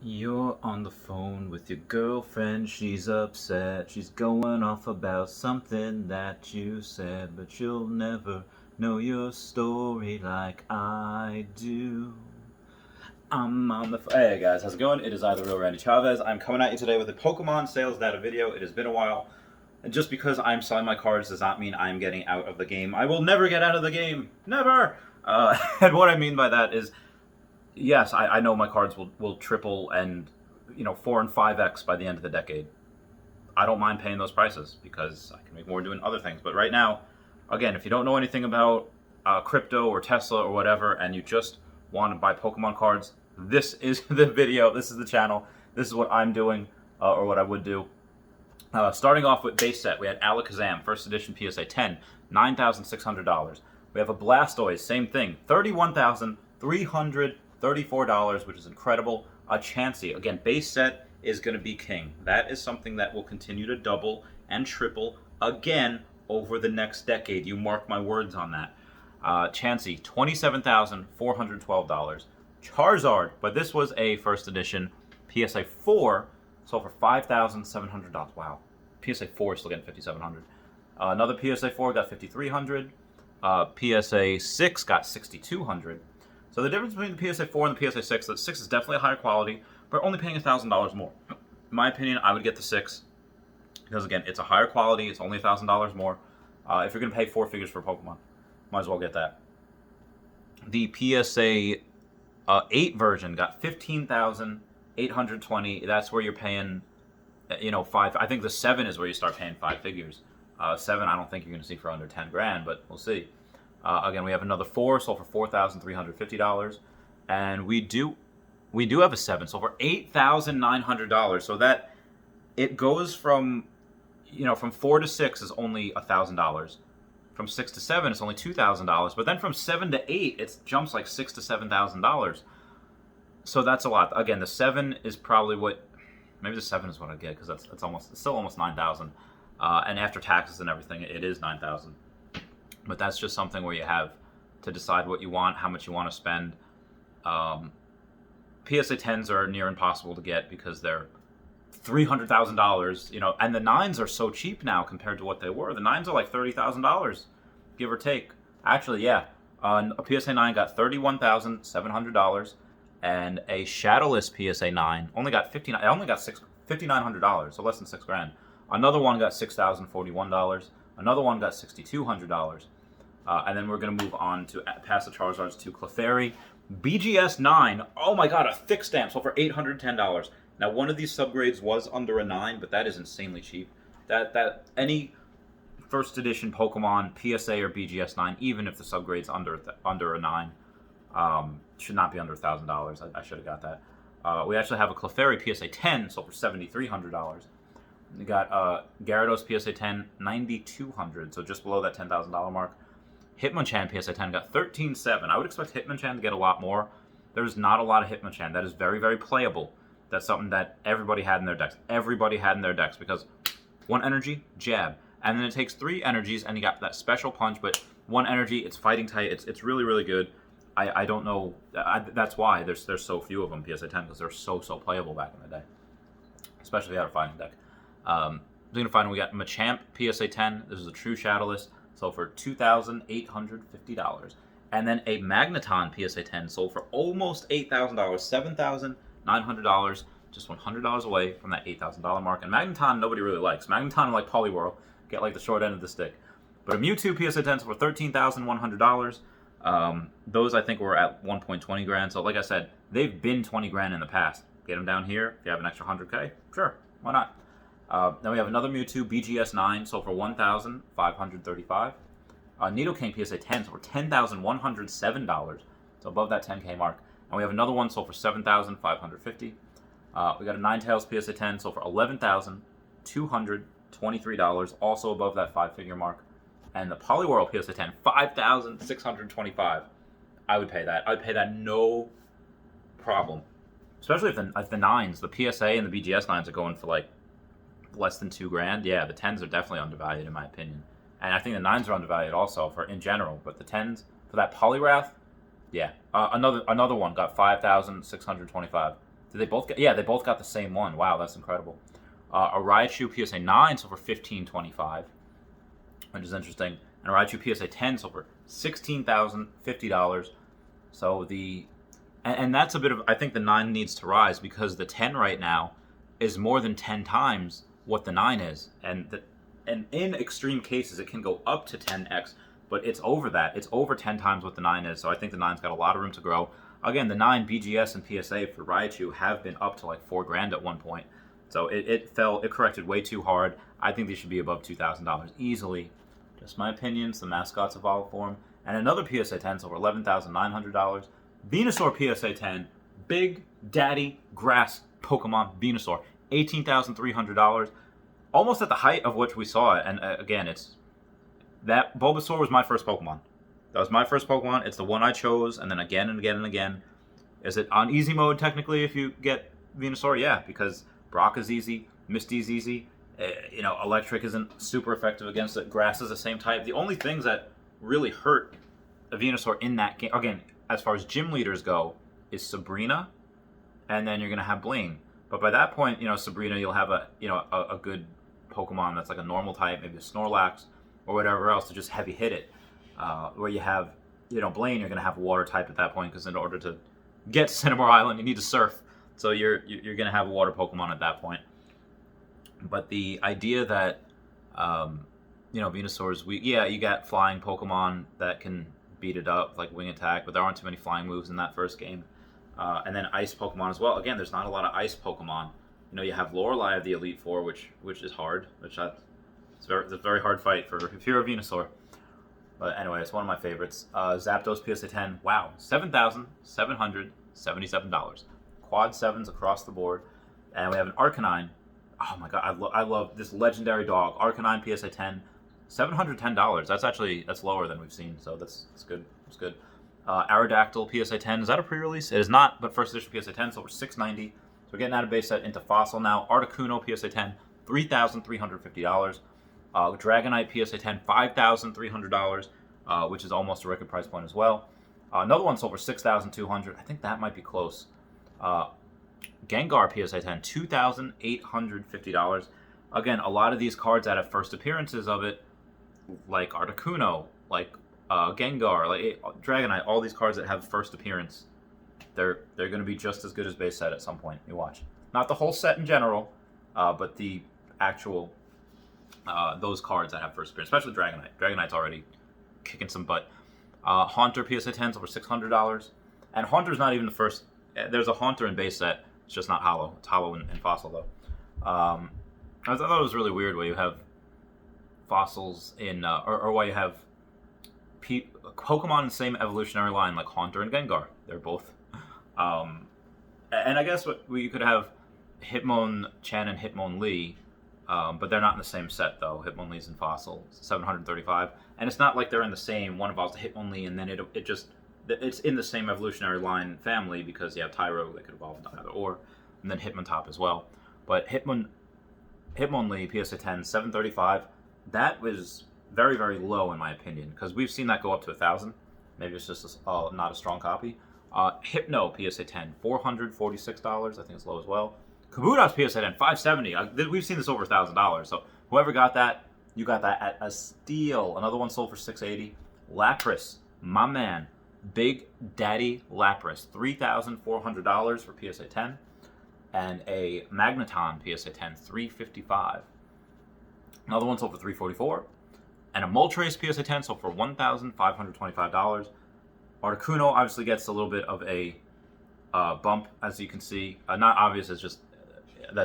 You're on the phone with your girlfriend, she's upset. She's going off about something that you said, but you'll never know your story like I do. I'm on the Hey guys, how's it going? It is I, the real Randy Chavez. I'm coming at you today with a Pokemon sales data video. It has been a while. And just because I'm selling my cards does not mean I'm getting out of the game. I will never get out of the game. Never! And what I mean by that is, yes, I know my cards will triple and 4 and 5x by the end of the decade. I don't mind paying those prices because I can make more doing other things. But right now, again, if you don't know anything about crypto or Tesla or whatever, and you just want to buy Pokemon cards, this is the video. This is the channel. This is what I'm doing, or what I would do. Starting off with base set, we had Alakazam, first edition PSA 10, $9,600. We have a Blastoise, same thing, $31,334, which is incredible. A Chansey, again, base set is going to be king. That is something that will continue to double and triple again over the next decade. You mark my words on that. Chansey, $27,412. Charizard, but this was a first edition PSA 4, sold for $5,700. Wow. PSA 4 is still getting $5,700. Another PSA 4 got $5,300. PSA 6 got $6,200. So the difference between the PSA 4 and the PSA 6, the 6 is definitely a higher quality, but only paying $1,000 more. In my opinion, I would get the 6 because, again, it's a higher quality. It's only $1,000 more. If you're going to pay 4 figures for Pokemon, might as well get that. The PSA 8 version got $15,820. That's where you're paying, 5. I think the 7 is where you start paying 5 figures. 7, I don't think you're going to see for under 10 grand, but we'll see. Again, we have another 4 sold for $4,350, and we do have a 7 sold for $8,900. So that it goes from 4 to 6 is only $1,000. From 6 to 7, it's only $2,000. But then from 7 to 8, it jumps like $6,000 to $7,000. So that's a lot. Again, the 7 is probably maybe the 7 is what I get because it's still almost $9,000. And after taxes and everything, it is $9,000. But that's just something where you have to decide what you want, how much you want to spend. PSA 10s are near impossible to get because they're $300,000, and the 9s are so cheap now compared to what they were. The 9s are like $30,000, give or take. Actually, yeah, a PSA 9 got $31,700, and a Shadowless PSA 9 only got $5,900, so less than $6 grand. Another one got $6,041. Another one got $6,200. And then we're going to move on to past the Charizards to Clefairy. BGS 9, oh my god, a thick stamp, sold for $810. Now, one of these subgrades was under a 9, but that is insanely cheap. That any first edition Pokemon, PSA or BGS 9, even if the subgrade's under a 9, should not be under $1,000. I should have got that. We actually have a Clefairy PSA 10, sold for $7,300. We got Gyarados PSA 10, $9,200, so just below that $10,000 mark. Hitmonchan PSA 10 got $13,700. I would expect Hitmonchan to get a lot more. There's not a lot of Hitmonchan. That is very, very playable. That's something that everybody had in their decks. Everybody had in their decks because 1 energy, jab. And then it takes 3 energies, and you got that special punch, but 1 energy, it's fighting tight. It's really, really good. I don't know. That's why there's so few of them, PSA 10, because they're so playable back in the day. Especially if you had a fighting deck. We got Machamp PSA 10. This is a true Shadowless. Sold for $2,850. And then a Magneton PSA 10 sold for almost $8,000. $7,900. Just $100 away from that $8,000 mark. And Magneton nobody really likes. Magneton, like Poliwhirl, get like the short end of the stick. But a Mewtwo PSA 10 sold for $13,100. Those I think were at 1.20 grand. So like I said, they've been 20 grand in the past. Get them down here. If you have an extra 100K, sure, why not? Then we have another Mewtwo, BGS 9, sold for $1,535. Nidoking PSA 10 sold for $10,107, so above that 10K mark. And we have another one sold for $7,550. We got a Ninetales PSA 10 sold for $11,223, also above that 5-figure mark. And the Poliwhirl PSA 10, $5,625. I would pay that. I would pay that no problem. Especially if the 9s, the PSA and the BGS 9s are going for like less than $2 grand. Yeah, the 10s are definitely undervalued in my opinion. And I think the 9s are undervalued also in general. But the 10s, for that Poliwrath, yeah. Another one got $5,625. Did they both get? Yeah, they both got the same one. Wow, that's incredible. A Raichu PSA 9 sold for $15.25, which is interesting. And a Raichu PSA 10 sold for $16,050. So and that's a bit of, I think the 9 needs to rise because the 10 right now is more than 10 times what the 9 is. And in extreme cases, it can go up to 10x, but it's over that. It's over 10 times what the 9 is. So I think the 9's got a lot of room to grow. Again, the 9 BGS and PSA for Raichu have been up to like $4,000 at one point. So it corrected way too hard. I think these should be above $2,000 easily. Just my opinions. The mascot's evolved form. And another PSA 10 sold for $11,900. Venusaur PSA 10, Big Daddy Grass Pokemon Venusaur, $18,300. Almost at the height of which we saw it. And again, that Bulbasaur was my first Pokemon. That was my first Pokemon. It's the one I chose, and then again and again and again. Is it on easy mode technically if you get Venusaur? Yeah, because Brock is easy, Misty's easy. Electric isn't super effective against it. Grass is the same type. The only things that really hurt a Venusaur in that game, again, as far as gym leaders go, is Sabrina, and then you're gonna have Blaine. But by that point, Sabrina, you'll have a good Pokemon that's like a normal type, maybe a Snorlax or whatever else to just heavy hit it. Where you have, Blaine, you're gonna have a water type at that point because in order to get to Cinnabar Island, you need to surf. So you're gonna have a water Pokemon at that point. But the idea that Venusaur's weak, yeah, you got flying Pokemon that can beat it up like Wing Attack, but there aren't too many flying moves in that first game. And then Ice Pokemon as well. Again, there's not a lot of Ice Pokemon. You have Lorelei of the Elite Four, which is hard. It's a very hard fight if you're a Venusaur. But anyway, it's one of my favorites. Zapdos PSA 10, wow, $7,777. Quad 7s across the board. And we have an Arcanine. Oh my god, I love this legendary dog. Arcanine PSA 10, $710. That's lower than we've seen, so that's good. It's good. Aerodactyl PSA 10, is that a pre-release? It is not, but first edition PSA 10, so we're $690. So we're getting out of base set into Fossil now. Articuno PSA 10, $3,350. Dragonite PSA 10, $5,300, which is almost a record price point as well. Another one sold for $6,200. I think that might be close. Gengar PSA 10, $2,850. Again, a lot of these cards that have first appearances of it, like Articuno, like Gengar, like Dragonite, all these cards that have first appearance, they're going to be just as good as base set at some point. You watch. Not the whole set in general, but the actual those cards that have first appearance, especially Dragonite. Dragonite's already kicking some butt. Haunter PSA 10's over $600, and Haunter's not even the first. There's a Haunter in base set. It's just not hollow. It's hollow in Fossil though. I thought it was really weird where you have fossils in, or why you have Pokemon in the same evolutionary line like Haunter and Gengar. They're both. And I guess you could have Hitmonchan and Hitmonlee, but they're not in the same set though. Hitmonlee's in Fossil, $735, and it's not like they're in the same. One evolves to Hitmonlee, and then it's in the same evolutionary line family because you have Tyro that could evolve into either or, and then Hitmontop as well. But Hitmonlee PSA 10, $735. That was very, very low in my opinion because we've seen that go up to $1,000. Maybe it's just not a strong copy. Hypno PSA 10, $446. I think it's low as well. Kabuto's PSA 10, $570. We've seen this over $1,000. So whoever got that, you got that at a steal. Another one sold for $680. Lapras, my man, Big Daddy Lapras, $3,400 for PSA 10. And a Magneton PSA 10, $355. Another one sold for $344. And a Moltres PSA 10 sold for $1,525. Articuno obviously gets a little bit of a bump, as you can see. Not obvious, that's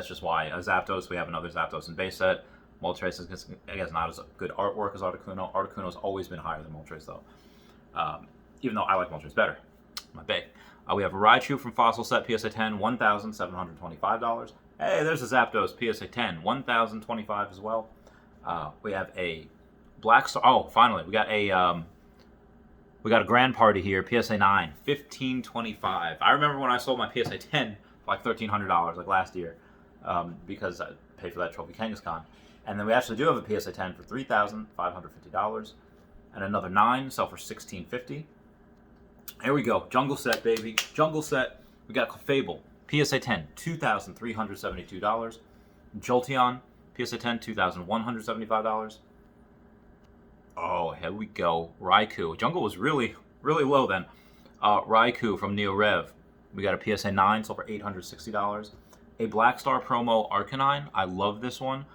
just why. Zapdos, we have another Zapdos in base set. Moltres is, I guess, not as good artwork as Articuno. Articuno's always been higher than Moltres, though. Even though I like Moltres better. My bag. We have a Raichu from Fossil Set PSA 10, $1,725. Hey, there's a Zapdos PSA 10, $1,025 as well. We have a Black Star. Oh, finally, we got a Grand Party here, PSA 9, $1,525. I remember when I sold my PSA 10 for like $1,300 like last year, because I paid for that Trophy Kangaskhan. And then we actually do have a PSA 10 for $3,550, and another 9 sell for $1,650. Here we go, Jungle Set, baby. Jungle Set. We got Clefable, PSA 10, $2,372. Jolteon, PSA 10, $2,175. Oh, here we go. Raikou. Jungle was really, really low then. Raikou from Neo Rev. We got a PSA 9, sold for $860. A Black Star promo Arcanine. I love this one.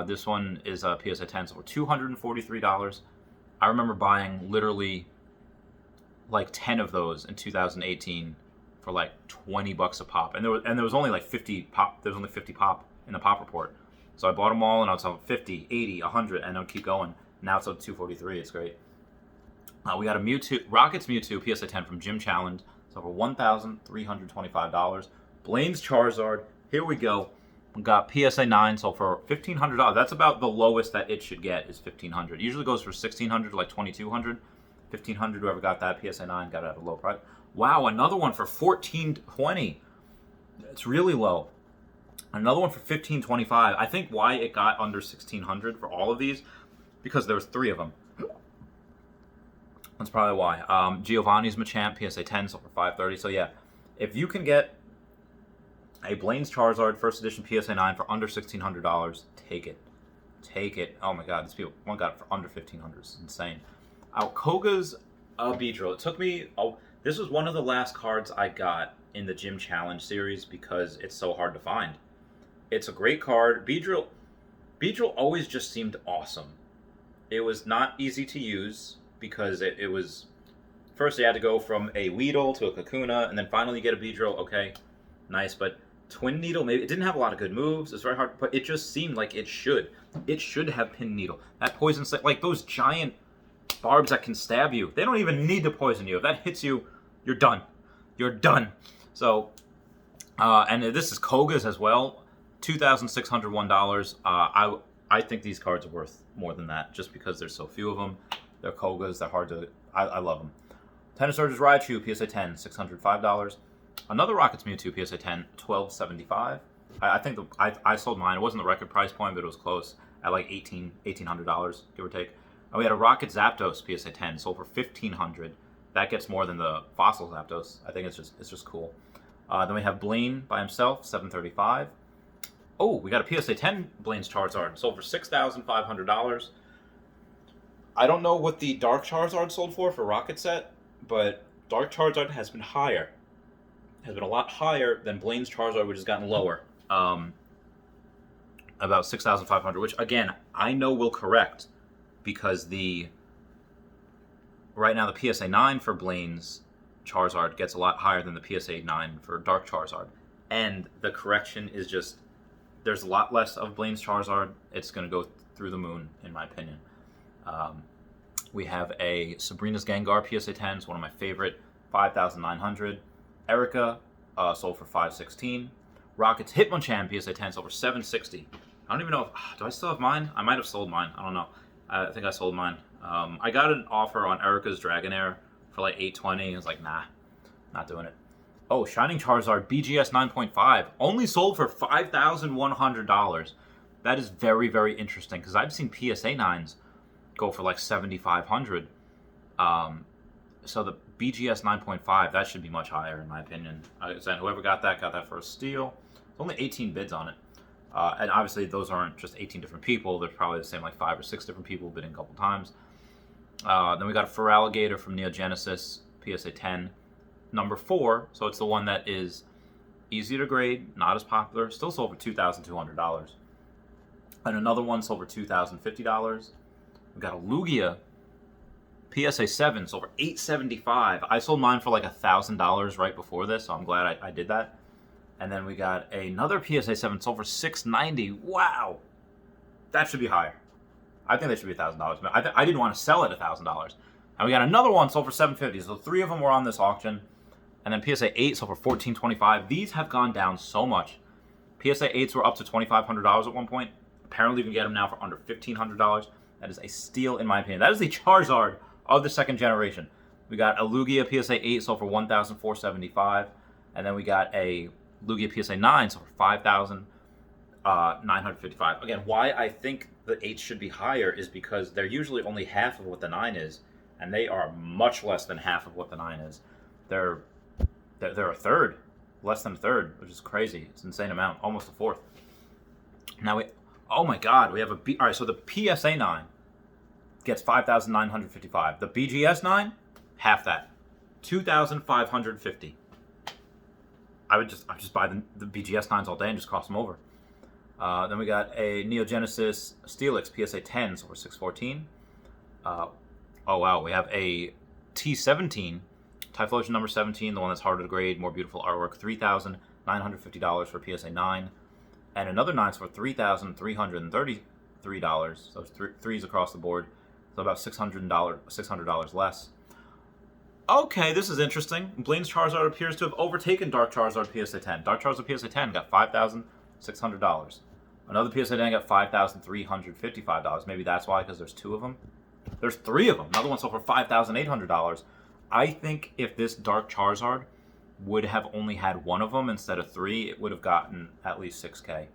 This one is a PSA 10, sold for $243. I remember buying literally like 10 of those in 2018 for like $20 a pop. And there was only like 50 pop. There was only 50 pop in the pop report. So I bought them all and I was on 50, 80, 100, and I'll keep going. Now it's up to 243. It's great. We got a Mewtwo, Rockets Mewtwo PSA 10 from Gym Challenge. So for $1,325. Blaine's Charizard. Here we go. We got PSA 9, so for $1,500. That's about the lowest that it should get is $1,500. Usually goes for $1,600 to like $2,200. $1,500. Whoever got that PSA 9 got it at a low price. Wow, another one for $1,420. It's really low. Another one for $1,525. I think why it got under $1,600 for all of these, because there was 3 of them. That's probably why. Giovanni's Machamp PSA 10 sold for $530. So yeah, if you can get a Blaine's Charizard first edition PSA 9 for under $1,600, take it. Take it. Oh my god, this people one got it for under $1,500. It's insane. Koga's Beedrill. It took me. This was one of the last cards I got in the Gym Challenge series because it's so hard to find. It's a great card. Beedrill always just seemed awesome. It was not easy to use because it was. First, you had to go from a Weedle to a Kakuna, and then finally you get a Beedrill. Okay, nice, but Twin Needle, maybe it didn't have a lot of good moves. It's very hard, but it just seemed like it should. It should have Pin Needle. That poison, like those giant barbs that can stab you. They don't even need to poison you. If that hits you, you're done. You're done. So, and this is Koga's as well. $2,601. I think these cards are worth more than that just because there's so few of them. They're Koga's. They're hard to. I love them. Tennis Surge's Raichu PSA 10, $605. Another Rockets Mewtwo PSA 10, $1,275. I think I sold mine. It wasn't the record price point, but it was close at like $1,800, give or take. And we had a Rocket Zapdos PSA 10 sold for $1,500. That gets more than the Fossil Zapdos. I think it's just cool. Then we have Blaine by himself, $735. Oh, we got a PSA 10 Blaine's Charizard sold for $6,500. I don't know what the Dark Charizard sold for Rocket Set, but Dark Charizard has been higher. Has been a lot higher than Blaine's Charizard, which has gotten lower. About $6,500, which again I know will correct because right now the PSA 9 for Blaine's Charizard gets a lot higher than the PSA 9 for Dark Charizard, and the correction is just there's a lot less of Blaine's Charizard. It's going to go through the moon, in my opinion. We have a Sabrina's Gengar PSA 10. It's one of my favorite, $5,900. Erica sold for $516. Rocket's Hitmonchan PSA 10 sold for $760. I don't even know if do I still have mine? I might have sold mine. I don't know. I think I sold mine. I got an offer on Erica's Dragonair for like $820. I was like, nah, not doing it. Oh, Shining Charizard BGS 9.5 only sold for $5,100. That is very, very interesting because I've seen PSA 9s go for like $7,500. So the BGS 9.5, that should be much higher in my opinion. And whoever got that for a steal. There's only 18 bids on it. And obviously those aren't just 18 different people. There's probably the same like 5 or 6 different people bidding a couple times. Then we got a Feraligatr from Neogenesis, PSA 10, number 4. So it's the one that is easy to grade, not as popular. Still sold for $2,200. And another one sold for $2,050. We got a Lugia PSA 7 sold for $875. I sold mine for like $1,000 right before this, so I'm glad I did that. And then we got another PSA 7 sold for $690. Wow, that should be higher. I think they should be $1,000. I didn't want to sell it $1,000. And we got another one sold for $750. So 3 of them were on this auction. And then PSA 8 sold for $1,425. These have gone down so much. PSA 8s were up to $2,500 at one point. Apparently, you can get them now for under $1,500. That is a steal, in my opinion. That is the Charizard of the second generation. We got a Lugia PSA 8 sold for $1,475. And then we got a Lugia PSA 9 sold for $5,955. Again, why I think the 8 should be higher is because they're usually only half of what the 9 is. And they are much less than half of what the 9 is. They're a third, less than a third, which is crazy. It's an insane amount, almost a fourth. Now oh my God, we have all right, so the PSA 9 gets 5,955. The BGS 9, half that, 2,550. I would just buy the BGS 9s all day and just cross them over. Then we got a Neo Genesis Steelix PSA 10s for 614. Oh wow, we have a T17 Typhlosion number 17, the one that's harder to grade, more beautiful artwork, $3,950 for PSA 9, and another 9's for $3,333. So threes across the board, so about $600 less. Okay, this is interesting. Blaine's Charizard appears to have overtaken Dark Charizard PSA 10. Dark Charizard PSA 10 got $5,600. Another PSA 10 got $5,355. Maybe that's why, because there's two of them. There's three of them. Another one sold for $5,800. I think if this Dark Charizard would have only had one of them instead of three, it would have gotten at least 6K.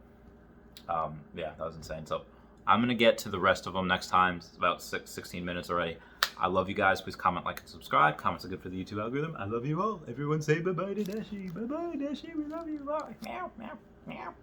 Yeah, that was insane. So I'm going to get to the rest of them next time. It's about 16 minutes already. I love you guys. Please comment, like, and subscribe. Comments are good for the YouTube algorithm. I love you all. Everyone say bye-bye to Dashi. Bye-bye, Dashi. We love you. Bye. Meow, meow, meow.